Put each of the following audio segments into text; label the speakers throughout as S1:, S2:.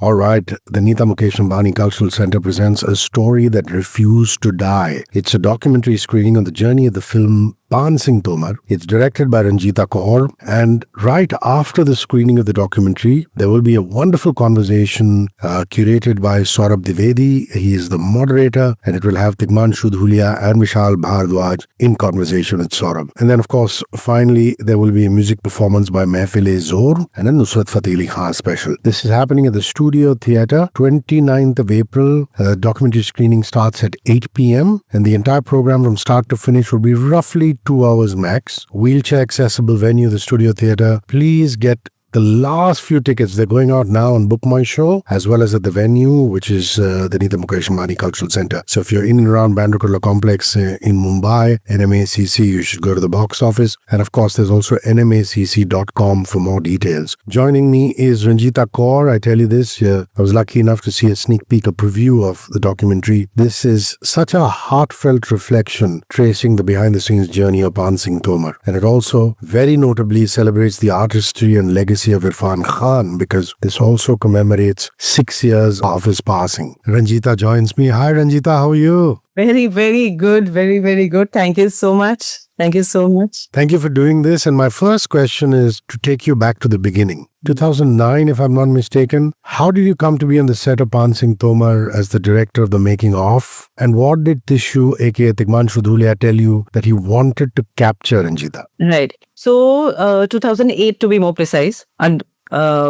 S1: All right, the Nita Mukesh Ambani Cultural Center presents A Story That Refused to Die. It's a documentary screening on the journey of the film Pan Singh Tomar. It's directed by Ranjita Kaur, and right after the screening of the documentary, there will be a wonderful conversation curated by Saurabh Dwivedi. He is the moderator, and it will have Tigmanshu Dhulia and Vishal Bhardwaj in conversation with Saurabh. And then, of course, finally, there will be a music performance by Mehfil-e-Zor and a Nusrat Fateh Ali Khan special. This is happening at the Studio Theatre, 29th of April. Documentary screening starts at 8 p.m. and the entire program from start to finish will be roughly 2 hours max. Wheelchair accessible venue, the Studio Theatre. Please get the last few tickets. They're going out now on Book My Show, as well as at the venue, which is the Nita Mukesh Ambani Cultural Center. So if you're in and around Bandra Kurla Complex in Mumbai, NMACC, you should go to the box office. And of course, there's also nmacc.com for more details. Joining me is Ranjita Kaur. I tell you this, I was lucky enough to see a sneak peek, a preview of the documentary. This is such a heartfelt reflection tracing the behind-the-scenes journey of Pan Singh Tomar. And it also very notably celebrates the artistry and legacy of Irfan Khan, because this also commemorates 6 years of his passing. Ranjita joins me. Hi Ranjita, how are you?
S2: Very, very good. Very, very good. Thank you so much. Thank you so much.
S1: Thank you for doing this. And my first question is to take you back to the beginning. 2009, if I'm not mistaken. How did you come to be on the set of Pan Singh Tomar as the director of the making of? And what did Tishu, aka Tigmanshu Dhulia, tell you that he wanted to capture, Ranjita?
S2: Right. So, 2008 to be more precise. And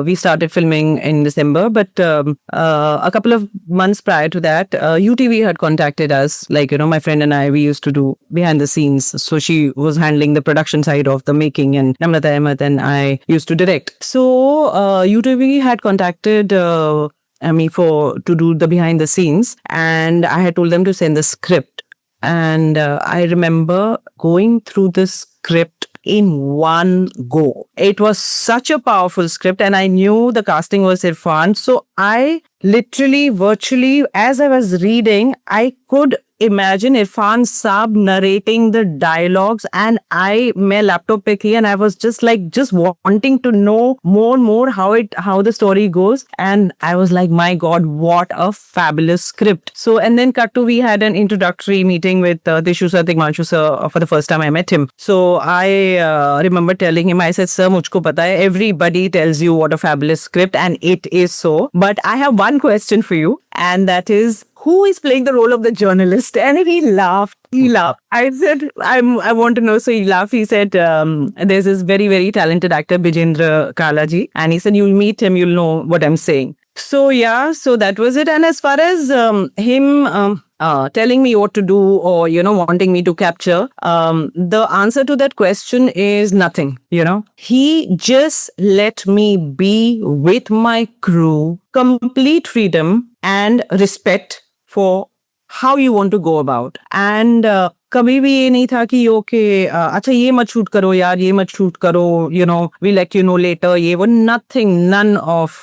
S2: we started filming in December, but a couple of months prior to that, UTV had contacted us. Like, my friend and I, we used to do behind the scenes. So she was handling the production side of the making, and Namrata Ahmed and I used to direct. So UTV had contacted me to do the behind the scenes, and I had told them to send the script. And I remember going through this script in one go. It was such a powerful script, and I knew the casting was Irfan. So I literally, virtually, as I was reading, I could imagine Irfan Saab narrating the dialogues, and my laptop pe thi, and I was just wanting to know more how the story goes. And I was like, my God, what a fabulous script. So, and then cut to, we had an introductory meeting with Tishu sir, Tigmanshu sir, for the first time I met him. So I remember telling him, I said, sir, mujhko pata hai, everybody tells you what a fabulous script, and it is so. But I have one question for you, and that is, who is playing the role of the journalist? And he laughed. I said, I want to know. So he laughed. He said, there's this very, very talented actor, Bijendra Kalaji. And he said, you'll meet him, you'll know what I'm saying. So yeah, so that was it. And as far as him telling me what to do, or, wanting me to capture, the answer to that question is nothing, He just let me be with my crew, complete freedom and respect for how you want to go about. And कभी भी ये नहीं था कि okay, अच्छा ये मत shoot करो यार, ये मत shoot करो, we let you know later. ये वो nothing, none of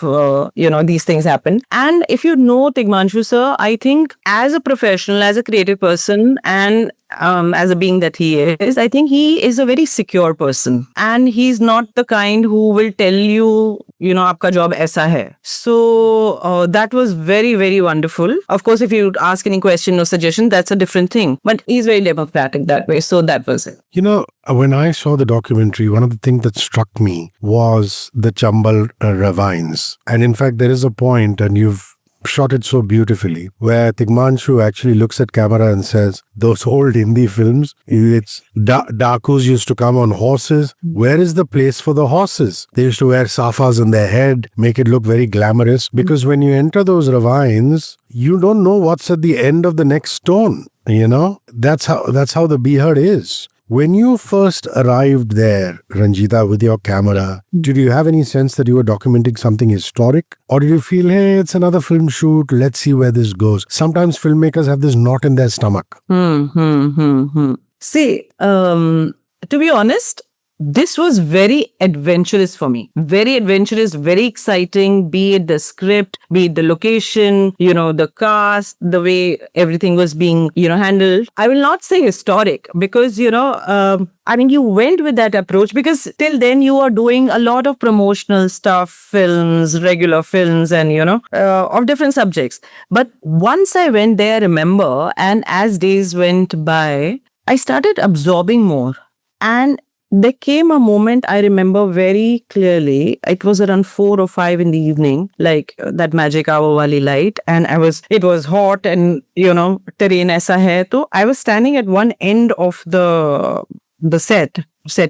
S2: these things happened. And if you know Tigmanshu sir, I think as a professional, as a creative person, and as a being that he is, I think he is a very secure person, and he's not the kind who will tell you, आपका job ऐसा है. So that was very, very wonderful. Of course, if you ask any question or suggestion, that's a different thing. But he's very democratic that way. So that was it.
S1: When I saw the documentary, one of the things that struck me was the Chambal ravines. And in fact, there is a point, and you've shot it so beautifully, where Tigmanshu actually looks at camera and says, those old Hindi films, it's Dakus used to come on horses. Where is the place for the horses? They used to wear safas on their head, make it look very glamorous, because when you enter those ravines, you don't know what's at the end of the next stone. That's how the Bihar is. When you first arrived there, Ranjita, with your camera, did you have any sense that you were documenting something historic? Or did you feel, hey, it's another film shoot, let's see where this goes? Sometimes filmmakers have this knot in their stomach.
S2: See, to be honest, this was very adventurous for me. Very adventurous, very exciting, be it the script, be it the location, the cast, the way everything was being, handled. I will not say historic because, you went with that approach because till then you are doing a lot of promotional stuff, films, regular films, and, of different subjects. But once I went there, I remember, and as days went by, I started absorbing more. And there came a moment I remember very clearly. It was around 4 or 5 in the evening, like that magic hour wali light. And it was hot and, terrain aisa hai. So I was standing at one end of the set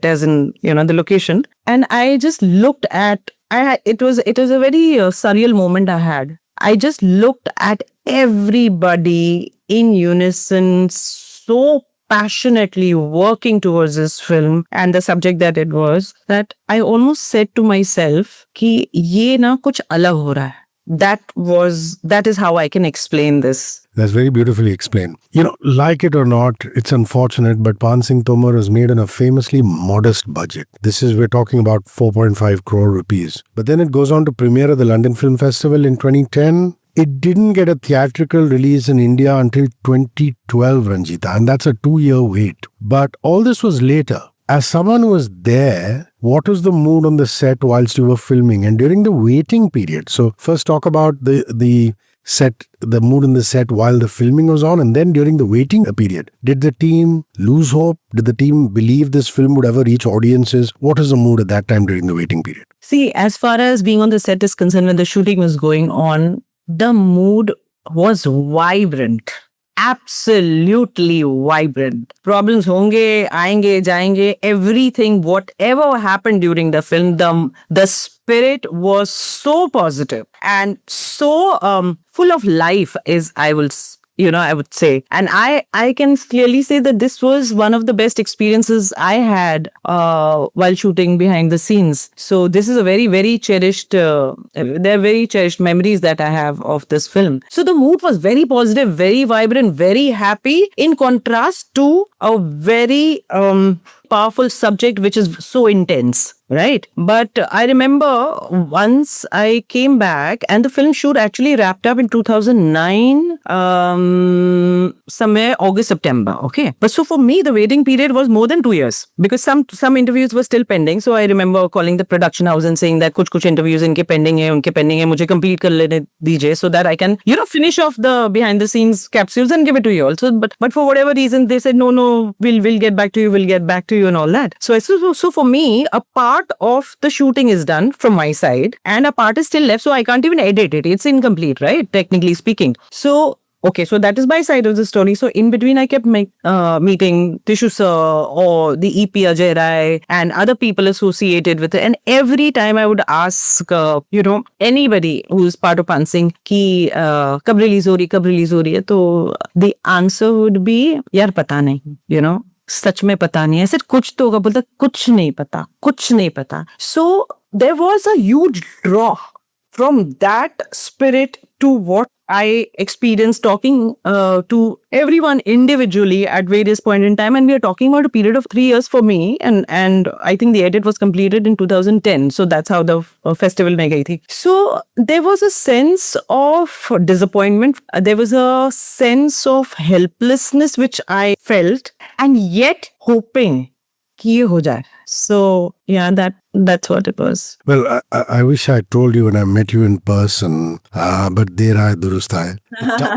S2: as in, the location. And I just looked at, it was a very surreal moment I had. I just looked at everybody in unison, so passionately working towards this film and the subject that it was, that I almost said to myself कि ये ना कुछ अलग हो रहा है. That is how I can explain this.
S1: That's very beautifully explained. Like it or not, it's unfortunate, but Pan Singh Tomar was made on a famously modest budget. We're talking about 4.5 crore rupees. But then it goes on to premiere at the London Film Festival in 2010. It didn't get a theatrical release in India until 2012, Ranjita, and that's a 2-year wait. But all this was later. As someone who was there, what was the mood on the set whilst you were filming and during the waiting period? So first talk about the set, the mood in the set while the filming was on, and then during the waiting period. Did the team lose hope? Did the team believe this film would ever reach audiences? What was the mood at that time during the waiting period?
S2: See, as far as being on the set is concerned, when the shooting was going on, the mood was vibrant. Absolutely vibrant. Problems honge, aayenge, jayenge, everything, whatever happened during the film, the spirit was so positive and so full of life, I would say. And I can clearly say that this was one of the best experiences I had while shooting behind the scenes. So this is a very, very cherished, they're very cherished memories that I have of this film. So the mood was very positive, very vibrant, very happy, in contrast to a very powerful subject which is so intense. Right. But I remember once I came back and the film shoot actually wrapped up in 2009, somewhere August, September. Okay. But so for me, the waiting period was more than 2 years because some interviews were still pending. So I remember calling the production house and saying that kuch interviews unke pending hai, mujhe complete kar lene dijiye so that I can, finish off the behind the scenes capsules and give it to you also. But for whatever reason, they said, no, we'll get back to you, and all that. So for me, a part of the shooting is done from my side and a part is still left, so I can't even edit it. It's incomplete, right? Technically speaking. So that is my side of the story. So in between, I kept meeting Tishu sir or the EP Ajay Rai and other people associated with it. And every time I would ask, anybody who's part of Pan Singh ki kab release ho rahi hai, तो the answer would be, yaar pata nahi, सच में पता नहीं है. ऐसे कुछ तो होगा, बोलता कुछ नहीं पता. So there was a huge draw from that spirit to what I experienced talking to everyone individually at various points in time. And we are talking about a period of 3 years for me. And I think the edit was completed in 2010. So that's how the festival mein gayi thi. So there was a sense of disappointment. There was a sense of helplessness which I felt, and yet hoping कि ये हो जाए. So yeah, that's what it was.
S1: Well, I wish I told you when I met you in person, but der aaye durust aaye.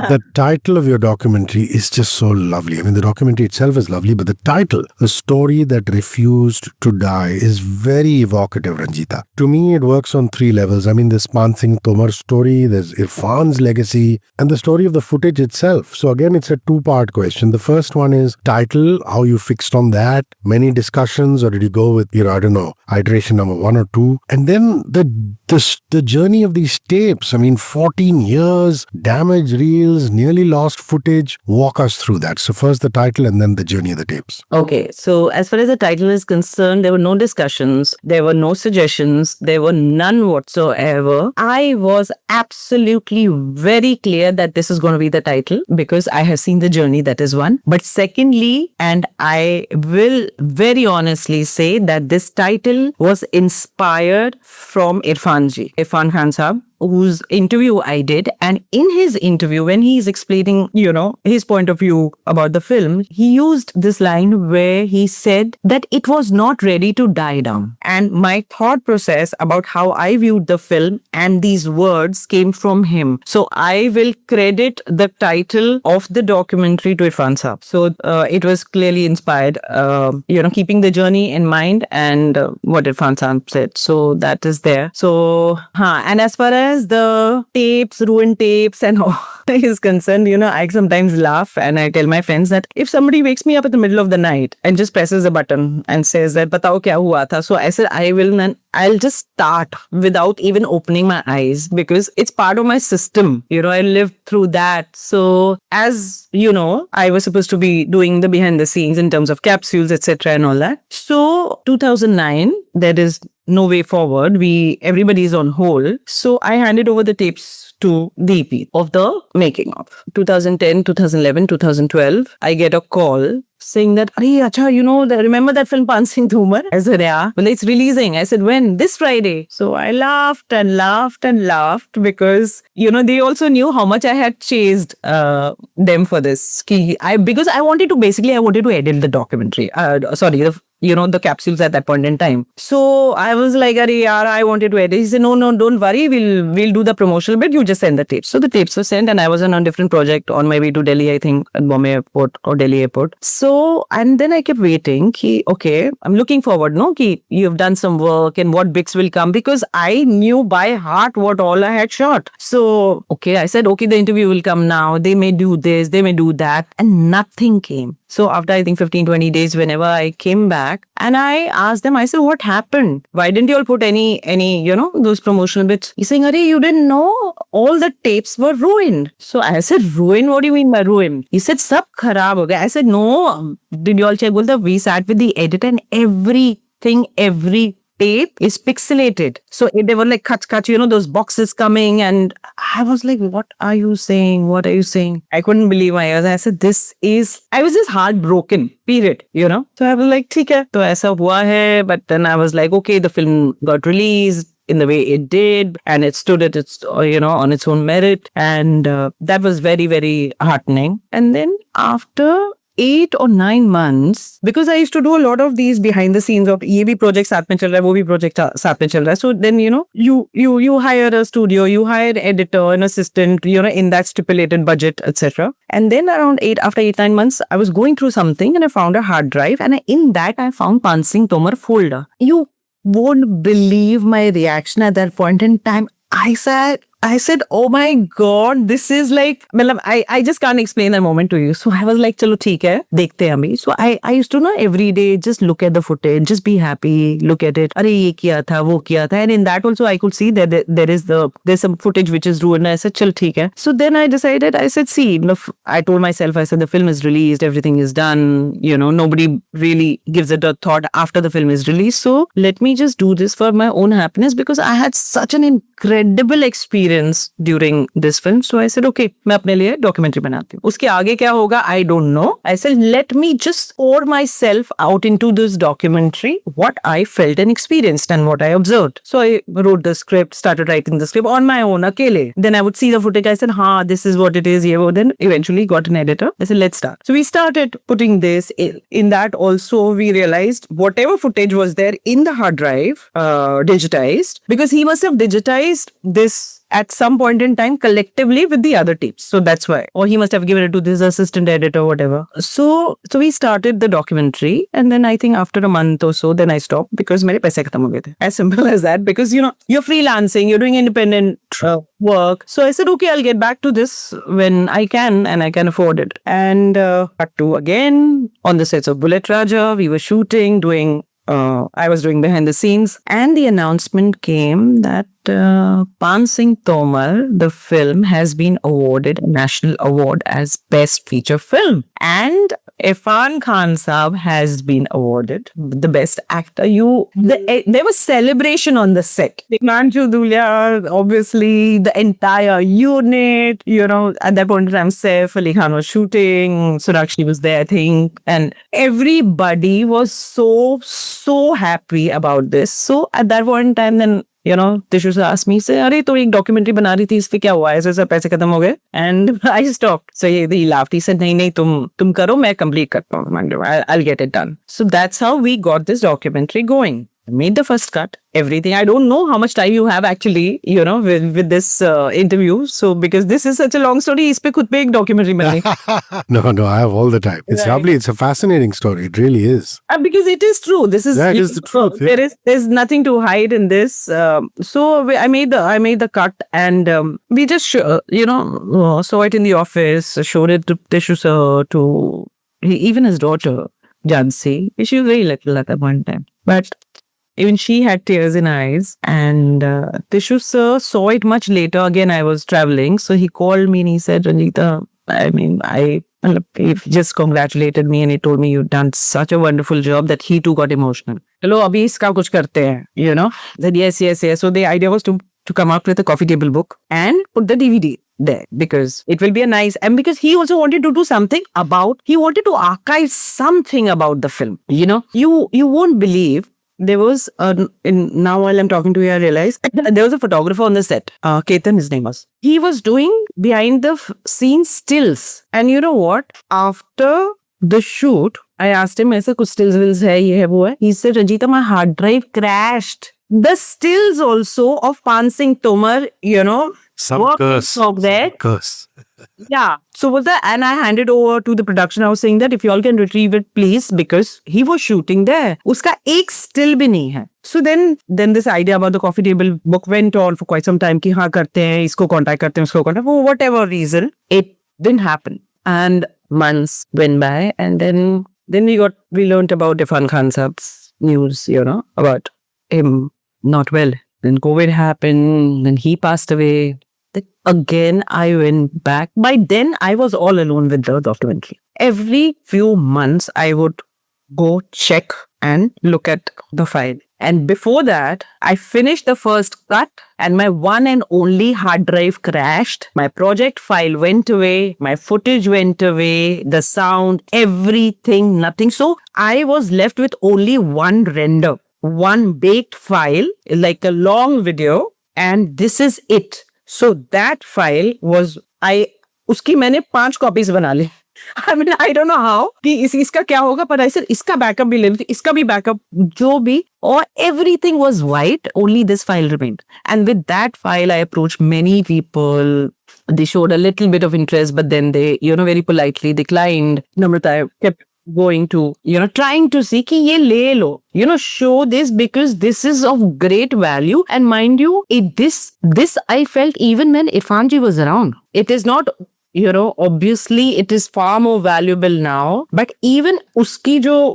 S1: The title of your documentary is just so lovely. I mean, the documentary itself is lovely, but the title, A Story That Refused to Die, is very evocative, Ranjita. To me, it works on 3 levels. I mean, there's Pan Singh Tomar story, there's Irfan's legacy, and the story of the footage itself. So again, it's a 2-part question. The first one is title, how you fixed on that, many discussions, or did you go with, iteration number 1 or 2? And then the journey of these tapes. I mean, 14 years, damaged reels, nearly lost footage. Walk us through that. So first the title and then the journey of the tapes.
S2: Okay. So as far as the title is concerned, there were no discussions. There were no suggestions. There were none whatsoever. I was absolutely very clear that this is going to be the title because I have seen the journey, that is one. But secondly, and I will very honestly say, say that this title was inspired from Irfan ji, Irfan Khan Sahab, whose interview I did. And in his interview, when he's explaining, his point of view about the film, he used this line where he said that it was not ready to die down. And my thought process about how I viewed the film and these words came from him. So I will credit the title of the documentary to Irfan Sahab. So it was clearly inspired, keeping the journey in mind and what Irfan Sahab said. So that is there. So, and as far as the tapes, ruined tapes and all is concerned, I sometimes laugh and I tell my friends that if somebody wakes me up in the middle of the night and just presses a button and says that, "Batao kya hua tha?" So I said, I'll just start without even opening my eyes because it's part of my system. I lived through that. So as I was supposed to be doing the behind the scenes in terms of capsules, etc. and all that. So 2009, there is no way forward. Everybody is on hold. So I handed over the tapes to the EP of the making of 2010, 2011, 2012. I get a call saying that, "Arey, acha, remember that film Pan Singh Thoomar?" I said, "Yeah." "Well, it's releasing." I said, "When?" "This Friday." So I laughed and laughed and laughed because, they also knew how much I had chased them for this. Because I wanted to edit the documentary. The capsules at that point in time. So I was like, "Arey yaar, I wanted to edit." He said, "No, don't worry. We'll do the promotional bit. You just send the tapes." So the tapes were sent and I was on a different project on my way to Delhi, I think, at Bombay Airport or Delhi Airport. So, and then I kept waiting. Okay, I'm looking forward, you've done some work and what bits will come because I knew by heart what all I had shot. So, okay, I said, okay, the interview will come now. They may do this, they may do that. And nothing came. So after I think 15, 20 days, whenever I came back and I asked them, I said, "What happened? Why didn't you all put any, those promotional bits?" He's saying, "Arey, you didn't know all the tapes were ruined." So I said, "Ruin? What do you mean by ruin?" He said, "Sab kharab ho gaya." I said, "No, did you all check?" Well, we sat with the editor and every tape is pixelated. So they were like cut, those boxes coming. And I was like, "What are you saying? What are you saying?" I couldn't believe my ears. I said, I was just heartbroken, period, So I was like, "Theek hai, to aisa hua hai." But then I was like, okay, the film got released in the way it did and it stood at its, on its own merit. And that was very, very heartening. And then after 8 or 9 months, because I used to do a lot of these behind the scenes of ye bhi project saath mein chal raha hai, wo bhi project saath mein chal raha hai. So then, you hire a studio, you hire an editor, an assistant, in that stipulated budget, etc. And then after 8, 9 months, I was going through something and I found a hard drive and in that I found Pan Singh Tomar folder. You won't believe my reaction at that point in time. I said, "Oh my God, this is like," I just can't explain that moment to you. So I was like, "Chalo, theek hai, dekhte hain abhi." So I used to every day just look at the footage, just be happy, look at it. "Arey, ye kiya tha, wo kiya tha." And in that also I could see that there's some footage which is ruined. I said, "Chal, theek hai." So then I decided, I said, "See, I told myself, I said, the film is released, everything is done, nobody really gives it a thought after the film is released. So let me just do this for my own happiness because I had such an incredible experience during this film." So I said, okay, मैं अपने लिए documentary बनाती हूँ. उसके आगे क्या होगा, I don't know. I said, let me just pour myself out into this documentary, what I felt and experienced and what I observed. So I wrote the script, started writing the script on my own, akele. Then I would see the footage. I said, this is what it is. Then eventually got an editor. I said, let's start. So we started putting this in that also we realized whatever footage was there in the hard drive, digitized, because he must have digitized this at some point in time collectively with the other tapes. So that's why. Or he must have given it to this assistant editor, whatever. So we started the documentary and then I think after a month or so, then I stopped because mere paise khatam ho gaye the. As simple as that because, you're freelancing, you're doing independent work. So I said, okay, I'll get back to this when I can and I can afford it. And cut to again on the sets of Bullet Raja, we were shooting, I was doing behind the scenes and the announcement came that Pan Singh Tomar, the film, has been awarded a national award as Best Feature Film. And Irfan Khan Sahab has been awarded the Best Actor. There was celebration on the set. Manju Dhulia, obviously, the entire unit, at that point in time, Saif Ali Khan was shooting, Sonakshi was there, I think, and everybody was so so happy about this. So at that point in time, then Tishu asked me, say, "अरे तो एक documentary बना रही थी, इस पे क्या हुआ? ऐसे सब पैसे खत्म हो गए." And I stopped. So he laughed. He said, "नहीं नहीं तुम करो, मैं complete करता हूँ. I'll get it done." So that's how we got this documentary going. I made the first cut, everything. I don't know how much time you have actually, with this interview. So because this is such a long story, इस पे खुद पे एक documentary बनी.
S1: No, I have all the time. It's
S2: Right.
S1: lovely. It's a fascinating story. It really is.
S2: Because it is true. This is
S1: Yeah, it is the truth, yeah.
S2: There's nothing to hide in this. So I made the cut, and we just saw it in the office, showed it to Tishu sir, to even his daughter Jansi. She was very little at that one time, but even she had tears in eyes. And Tishu sir saw it much later. Again, I was traveling, so he called me and he said, "Ranjita, he just congratulated me and he told me you've done such a wonderful job," that he too got emotional. Chalo, abhi iska kuch karte hain, Said yes. So the idea was to come out with a coffee table book and put the DVD there, because it will be a nice, and because he also wanted to do something he wanted to archive something about the film. You won't believe. There was now while I'm talking to you, I realize there was a photographer on the set. Ketan, his name was. He was doing behind the scene stills, and you know what? After the shoot, I asked him, "ऐसे कुछ stills है, ये है, वो है." He said, "Ranjita, my hard drive crashed. The stills also of Pan Singh Tomar,
S1: Some curse. Curse.
S2: Yeah. So was that, and I handed over to the production house saying that if you all can retrieve it, please, because he was shooting there. Uska ek still bhi nahi hai. So then this idea about the coffee table book went on for quite some time. Ki haan karte hain, isko contact karte hain, usko contact. For whatever reason, it didn't happen. And months went by, and then we learned about Irfan Khan Saab's news, about him not well. Then COVID happened, then he passed away. Then again, I went back. By then, I was all alone with the documentary. Every few months, I would go check and look at the file. And before that, I finished the first cut and my one and only hard drive crashed. My project file went away. My footage went away. The sound, everything, nothing. So I was left with only one render, one baked file, like a long video. And this is it. So that file was, उसकी मैंने 5 copies बना ली. I mean, I don't know how कि इसका क्या होगा, but I said इसका backup भी ले ली, इसका भी backup, जो भी, or everything was white, only this file remained. And with that file, I approached many people. They showed a little bit of interest, but then they, very politely declined. Namrata kept going to, trying to see कि ये ले लो, show this because this is of great value. And mind you, this I felt even when Irfan ji was around. It is not, obviously it is far more valuable now, but even uski jo,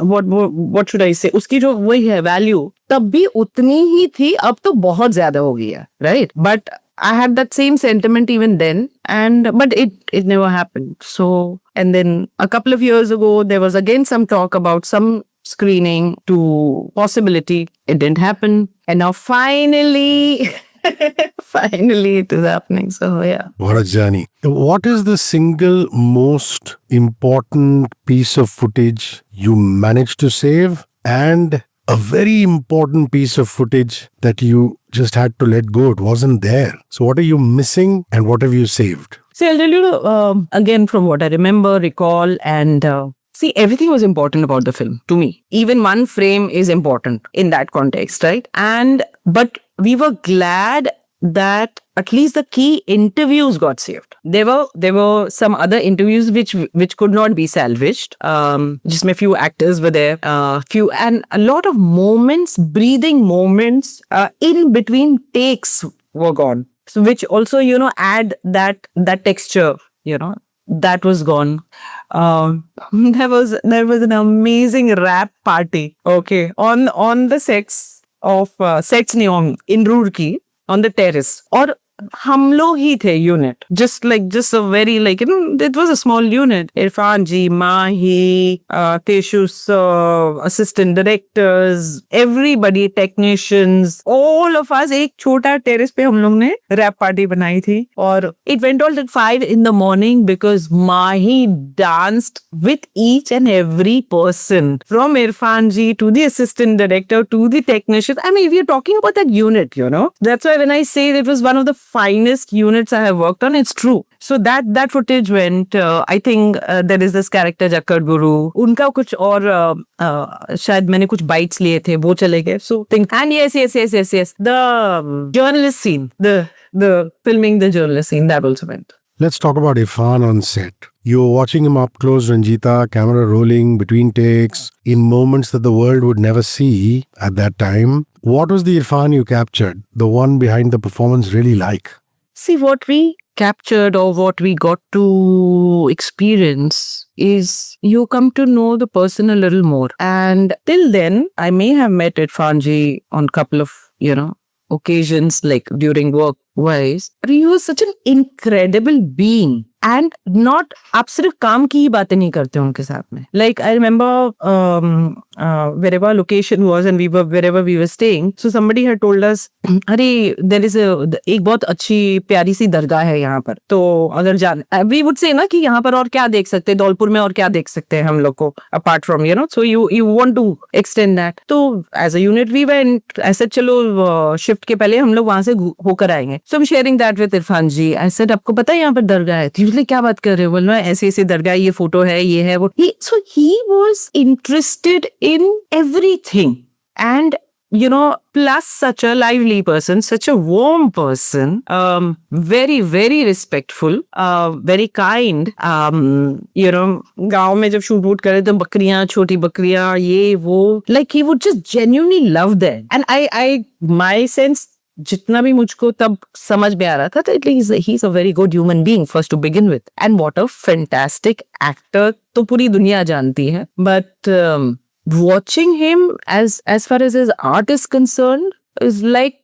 S2: what should I say, uski jo वही है value, तब भी उतनी ही थी, अब तो बहुत ज़्यादा हो गई है, right? But I had that same sentiment even then, but it never happened. So, and then a couple of years ago, there was again some talk about some screening to possibility. It didn't happen. And now finally, it is happening. So, yeah.
S1: What a journey. What is the single most important piece of footage you managed to save, and a very important piece of footage that you just had to let go? It wasn't there. So what are you missing and what have you saved?
S2: See, I'll tell you again from what I remember, recall, and see, everything was important about the film to me. Even one frame is important in that context, right? But we were glad that at least the key interviews got saved. There were some other interviews which could not be salvaged. Just a few actors were there, and a lot of moments, breathing moments in between takes were gone. So which also, add that texture, that was gone. There was an amazing rap party, okay, on the sets of Sets Neon in Roorkee, on the terrace. Or हम लोग ही थे unit, just a very it was a small unit. Irfan ji, Mahi, Teshu sir, assistant directors, everybody, technicians, all of us, एक छोटा terrace पे हम लोग ने रैप पार्टी बनाई थी और it went all till 5 in the morning because Mahi danced with each and every person from Irfan ji to the assistant director to the technicians. I mean, we are talking about that unit, That's why when I say it was one of the finest units I have worked on, it's true. So that footage went, I think there is this character Jakkar Guru. उनका कुछ और शायद मैंने कुछ bites लिए थे, वो चले गए. So think, and yes. The journalist scene, the filming the journalist scene, that also went.
S1: Let's talk about Irfan on set. You're watching him up close, Ranjita, camera rolling between takes, in moments that the world would never see at that time. What was the Irfan you captured, the one behind the performance, really like?
S2: See, what we captured or what we got to experience is you come to know the person a little more. And till then, I may have met Irfan ji on a couple of, occasions, like during work wise, but he was such an incredible being. And not, आप सिर्फ काम की ही बातें नहीं करते उनके साथ में. Like I remember wherever location was and wherever we were staying, so somebody had told us, अरे there is एक बहुत अच्छी प्यारी सी दरगाह है यहाँ पर. तो अगर we would say ना कि यहाँ पर और क्या देख सकते हैं, धौलपुर में और क्या देख सकते हैं हम लोग को, apart from, so you want to extend that. तो as a unit we went, I said चलो shift के पहले हम लोग वहाँ से होकर आएंगे. So I'm sharing that with Irfan ji. I said आपको पता है यहाँ पर दरगाह है? क्या बात कर रहे हो? बोल रहा है ऐसे दरगाह, ये फोटो है, ये है वो. So he was interested in everything, and plus such a lively person, such a warm person, very very respectful, very kind. गांव में जब शूट वूट करे तो बकरियां, छोटी बकरियां, ये वो, like he would just genuinely love that. And I my sense, जितना भी मुझको तब समझ में आ रहा था, तो he's a very good human being first to begin with, and what a fantastic actor तो पूरी दुनिया जानती है. But watching him as far as his art is concerned is like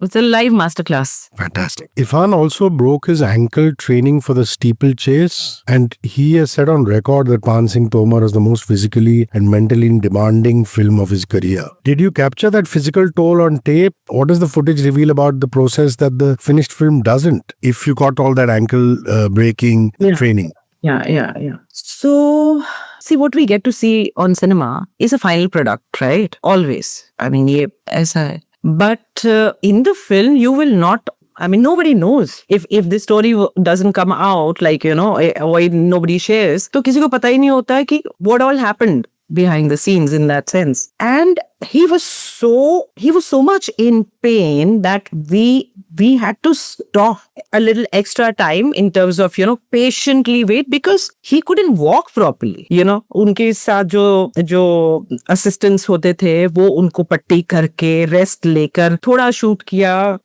S2: it's a live masterclass.
S1: Fantastic. Irfan also broke his ankle training for the steeplechase, and he has said on record that Pan Singh Tomar is the most physically and mentally demanding film of his career. Did you capture that physical toll on tape? What does the footage reveal about the process that the finished film doesn't, if you got all that ankle breaking training?
S2: Yeah. So, see, what we get to see on cinema is a final product, right? Always. I mean, ये ऐसा है. But in the film, you will not, I mean, nobody knows. If this story doesn't come out, like, or nobody shares, तो किसी को पता ही नहीं होता है कि what all happened behind the scenes in that sense. And he was so much in pain that we had to stop a little extra time in terms of, patiently wait, because he couldn't walk properly. उनके साथ जो assistants होते थे, वो उनको पट्टी करके, rest लेकर, थोड़ा shoot किया,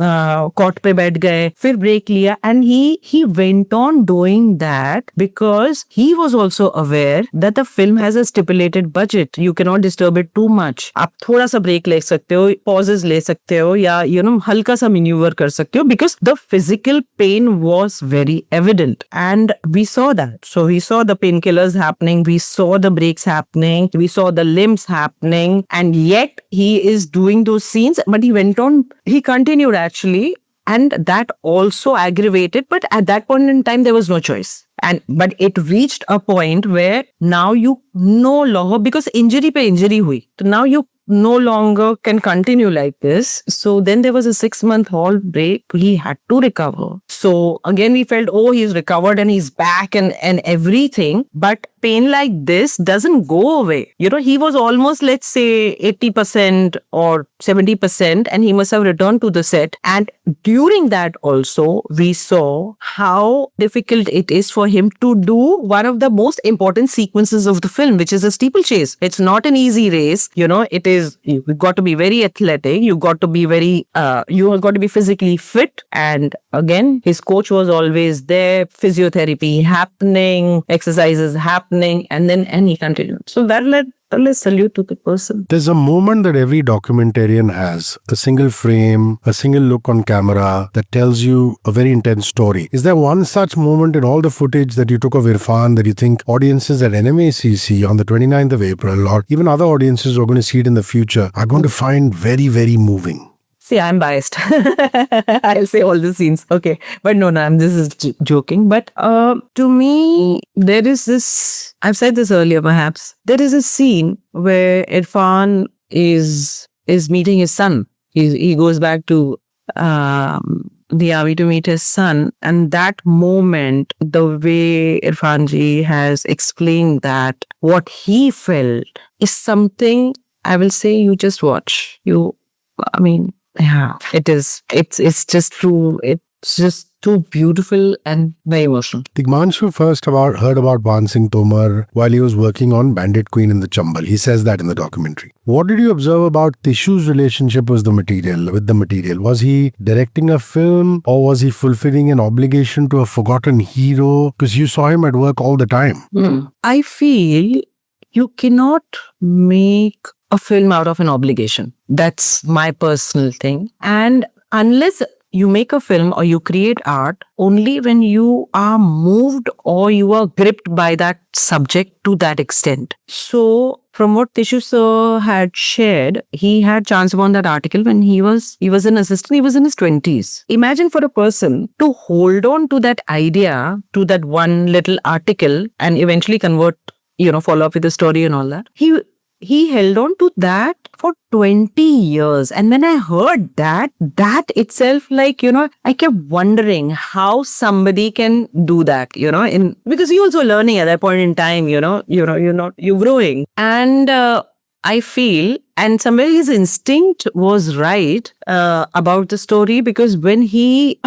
S2: कॉट पे बैठ गए, फिर ब्रेक लिया, and he went on doing that because he was also aware that the film has a stipulated budget. You cannot disturb it too much. आप थोड़ा सा ब्रेक ले सकते हो, pauses ले सकते हो, या हल्का सा maneuver कर सकते हो, because the physical pain was very evident, and we saw that. So we saw the painkillers happening, we saw the breaks happening, we saw the limbs happening, and yet he is doing those scenes, but he continued actually, and that also aggravated, but at that point in time there was no choice. But it reached a point where now you no longer, because injury pe injury hui, so now you no longer can continue like this. So then there was a 6-month halt break. He had to recover. So again we felt, he's recovered and he's back and everything, but pain like this doesn't go away. He was almost, let's say, 80% or 70%, and he must have returned to the set. And during that also, we saw how difficult it is for him to do one of the most important sequences of the film, which is a steeplechase. It's not an easy race. It is, you've got to be very athletic. You've got to be you've got to be physically fit. And again, his coach was always there, physiotherapy happening, exercises happening, and he continued. So that led let's salute to the person.
S1: There's a moment that every documentarian has, a single frame, a single look on camera that tells you a very intense story. Is there one such moment in all the footage that you took of Irfan that you think audiences at NMACC on the 29th of April or even other audiences who are going to see it in the future are going to find very, very moving?
S2: See, I'm biased. I'll say all the scenes. Okay. But no, I'm just joking. But to me, there is this, I've said this earlier perhaps, there is a scene where Irfan is meeting his son. He goes back to the army to meet his son. And that moment, the way Irfan ji has explained that, what he felt is something I will say you just watch. Yeah, it is. It's just true. It's just too beautiful and very emotional.
S1: Tigmanshu first heard about Ban Singh Tomar while he was working on Bandit Queen in the Chambal. He says that in the documentary. What did you observe about Tishu's relationship with the material? Was he directing a film or was he fulfilling an obligation to a forgotten hero? Because you saw him at work all the time.
S2: I feel you cannot make a film out of an obligation. That's my personal thing. And unless you make a film or you create art, only when you are moved or you are gripped by that subject to that extent. So from what Tishu sir had shared, he had chanced upon that article when he was an assistant, he was in his 20s. Imagine for a person to hold on to that idea, to that one little article and eventually convert, follow up with the story and all that. He held on to that for 20 years. And when I heard that itself, I kept wondering how somebody can do that, because you're also learning at that point in time, you're growing. And I feel, and somewhere his instinct was right about the story, because when he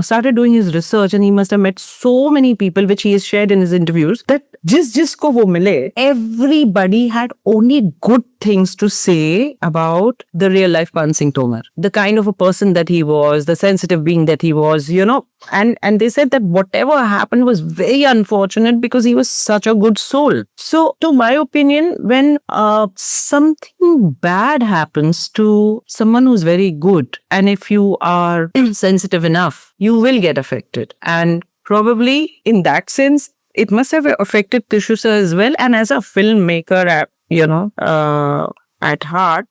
S2: started doing his research, and he must have met so many people, which he has shared in his interviews, that jisko wo mile, everybody had only good things to say about the real life Ban Singh Tomar, the kind of a person that he was, the sensitive being that he was, and they said that whatever happened was very unfortunate because he was such a good soul. So to my opinion, when something bad happens to someone who's very good, and if you are sensitive enough, you will get affected. And probably in that sense, it must have affected Tishu sir as well. And as a filmmaker, at heart,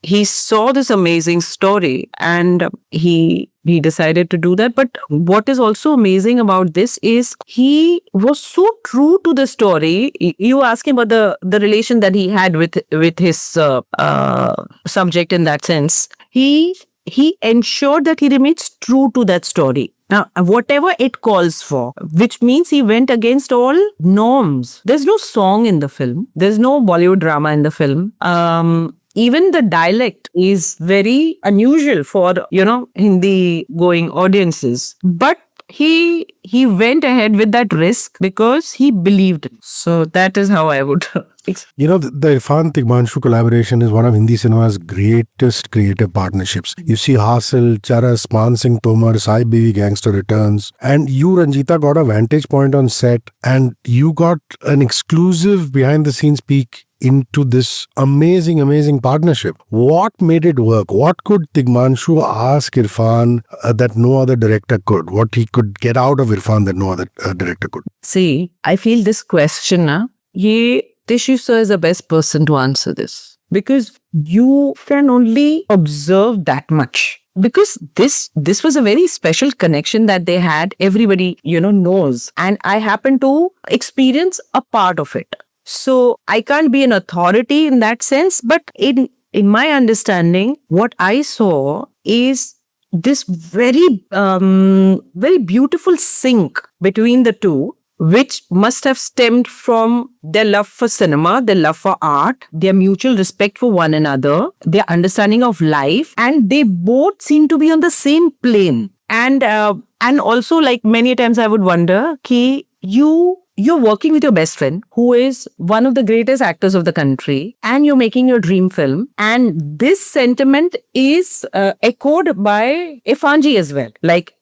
S2: he saw this amazing story and he decided to do that. But what is also amazing about this is he was so true to the story. You ask him about the relation that he had with his subject in that sense. He ensured that he remains true to that story. Now, whatever it calls for, which means he went against all norms. There's no song in the film. There's no Bollywood drama in the film. Even the dialect is very unusual for, Hindi going audiences. But he went ahead with that risk because he believed it. So that is how I would
S1: the Irfan Tigmanshu collaboration is one of Hindi cinema's greatest creative partnerships. You see Hasil, Charas, Ban Singh Tomar, Sai Biwi Gangster Returns, and you, Ranjita, got a vantage point on set and you got an exclusive behind the scenes peek into this amazing partnership. What made it work? What could Tigmanshu ask Irfan that no other director could? What he could get out of Irfan that no other director could?
S2: See, I feel this question, Tishu sir is the best person to answer this, because you can only observe that much. Because this was a very special connection that they had. Everybody, knows. And I happen to experience a part of it. So I can't be an authority in that sense. But in my understanding, what I saw is this very, very beautiful sync between the two, which must have stemmed from their love for cinema, their love for art, their mutual respect for one another, their understanding of life, and they both seem to be on the same plane. And also, like many times I would wonder, you're working with your best friend, who is one of the greatest actors of the country, and you're making your dream film. And this sentiment is echoed by Irfan ji as well. Like,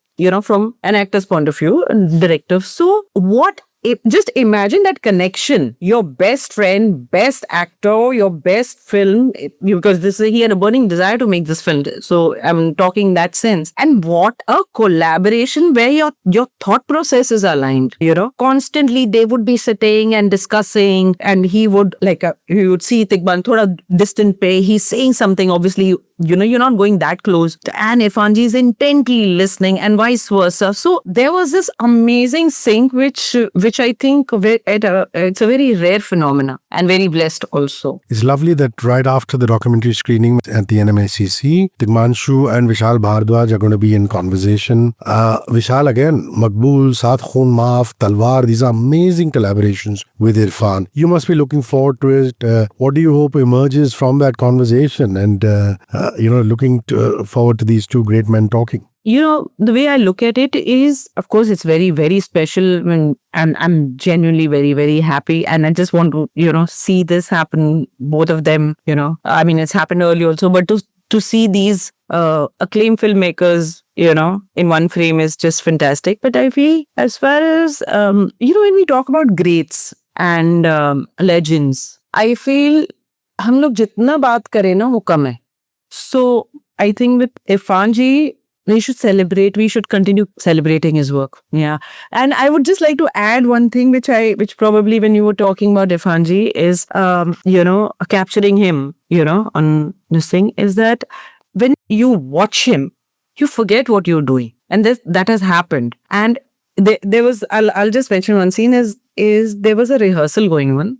S2: from an actor's point of view, director. So what just imagine that connection. Your best friend, best actor, your best film, because he had a burning desire to make this film. So I'm talking in that sense. And what a collaboration where your thought process is aligned. Constantly they would be sitting and discussing, and he would you would see Tikban thoda distant pe. He's saying something. Obviously, you're not going that close, and Irfan ji is intently listening, and vice versa. So there was this amazing sync, which I think it's a very rare phenomena, and very blessed also.
S1: It's lovely that right after the documentary screening at the NMICC, Tigmanshu and Vishal Bhardwaj are going to be in conversation. Vishal again, Maqbool, Saath Khoon Maaf, Talwar, these are amazing collaborations with Irfan. You must be looking forward to it. What do you hope emerges from that conversation? And looking forward to these two great men talking.
S2: The way I look at it is, of course, it's very, very special, and I'm genuinely very, very happy. And I just want to, see this happen, both of them, I mean, it's happened early also, but to see these acclaimed filmmakers, in one frame is just fantastic. But I feel as far as, when we talk about greats and legends, I feel हम लोग जितना बात करें ना वो कम है. So I think with Irfan ji, we should continue celebrating his work. Yeah. And I would just like to add one thing, which probably when you were talking about Irfan ji is, capturing him, on this thing, is that when you watch him, you forget what you're doing. And that has happened. And there was, I'll just mention one scene is there was a rehearsal going on.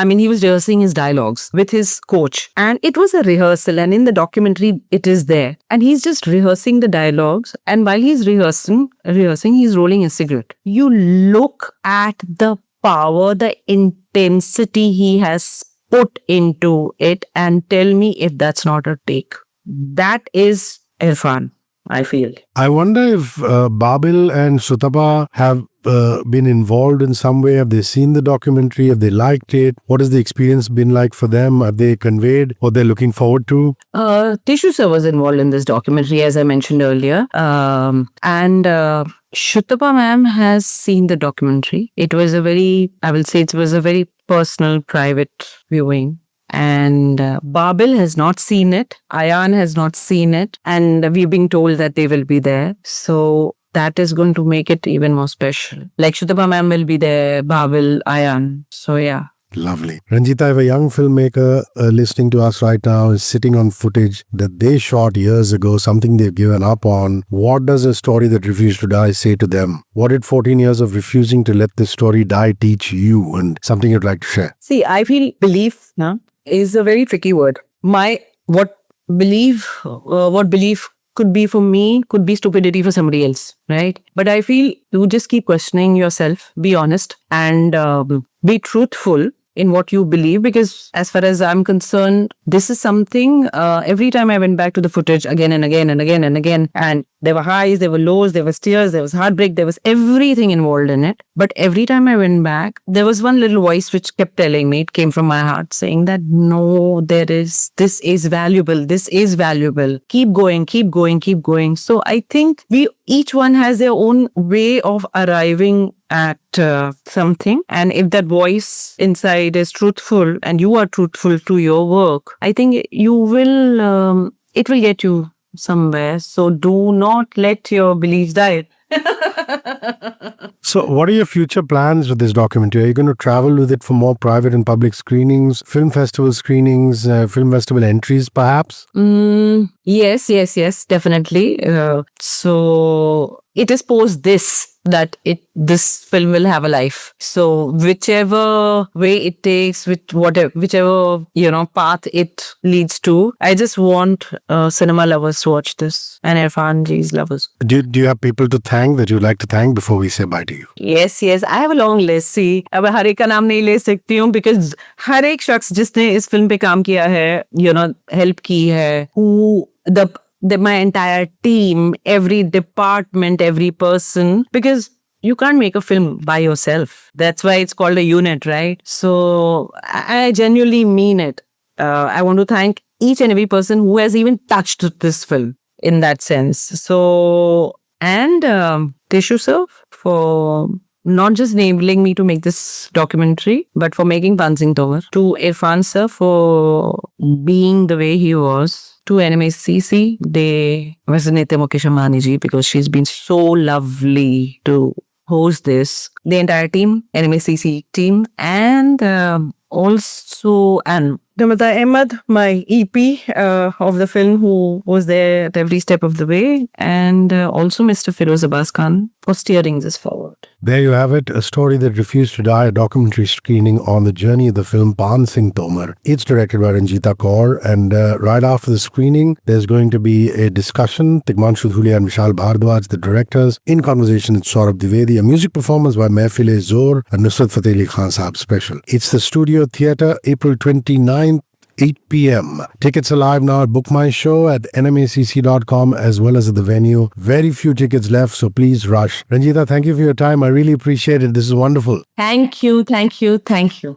S2: He was rehearsing his dialogues with his coach, and it was a rehearsal, and in the documentary it is there, and he's just rehearsing the dialogues, and while he's rehearsing, he's rolling a cigarette. You look at the power, the intensity he has put into it, and tell me if that's not a take. That is Irfan, I feel.
S1: I wonder if Babil and Sutapa have been involved in some way. Have they seen the documentary? Have they liked it? What has the experience been like for them? Have they conveyed what they're looking forward to?
S2: Tishu sir was involved in this documentary, as I mentioned earlier. And Sutapa ma'am has seen the documentary. It was a very personal, private viewing. And Babil has not seen it. Ayan has not seen it. And we've been told that they will be there. So that is going to make it even more special. Like Sutapa ma'am will be there, Babil, Ayan. So yeah.
S1: Lovely. Ranjita, if a young filmmaker listening to us right now is sitting on footage that they shot years ago, something they've given up on, what does a story that refused to die say to them? What did 14 years of refusing to let this story die teach you, and something you'd like to share?
S2: See, I feel belief is a very tricky word. What belief could be for me, could be stupidity for somebody else, right? But I feel you just keep questioning yourself, be honest, and be truthful in what you believe, because as far as I'm concerned, this is something, every time I went back to the footage again and again and again and again, and there were highs, there were lows, there was tears, there was heartbreak, there was everything involved in it. But every time I went back, there was one little voice which kept telling me, it came from my heart, saying that no, this is valuable, keep going, keep going, keep going. So I think each one has their own way of arriving at something, and if that voice inside is truthful and you are truthful to your work, I think you will it will get you somewhere. So do not let your beliefs die.
S1: So what are your future plans with this documentary? Are you going to travel with it for more private and public screenings, film festival screenings, film festival entries perhaps?
S2: Yes, definitely. So it is post this that this film will have a life. So whichever way it takes, whichever path it leads to, I just want cinema lovers to watch this, and Irfan ji's lovers.
S1: Do you have people to thank that you'd like to thank before we say bye to you?
S2: Yes, I have a long list. See, अब हर एक का नाम नहीं ले सकती हूँ, because हर एक शख्स जिसने इस फिल्म पे काम किया है, help की है, my entire team, every department, every person, because you can't make a film by yourself. That's why it's called a unit, right? So I genuinely mean it. I want to thank each and every person who has even touched this film in that sense. So, and Tishu sir for not just enabling me to make this documentary, but for making Pansing Tomar, to Irfan sir for being the way he was, to NMACC, they Nitya Mukesh Ambani ji, because she's been so lovely to host this, the entire team, NMACC team, and also Namita Ahmed, my EP of the film, who was there at every step of the way, and also Mr. Firoz Abbas Khan for steering this forward.
S1: There you have it, a story that refused to die, a documentary screening on the journey of the film Pansing Tomar. It's directed by Ranjita Kaur, and right after the screening, there's going to be a discussion. Tigmanshu Dhulia and Vishal Bhardwaj, the directors, in conversation with Saurabh Dwivedi, a music performance by Mehfil-e-Zor, a Nusrat Fateh Ali Khan Saab special. It's the Studio Theatre, April 29th, 8 p.m. Tickets are live now at Book My Show at nmacc.com as well as at the venue. Very few tickets left, so please rush. Ranjita, thank you for your time. I really appreciate it. This is wonderful.
S2: Thank you, thank you, thank you.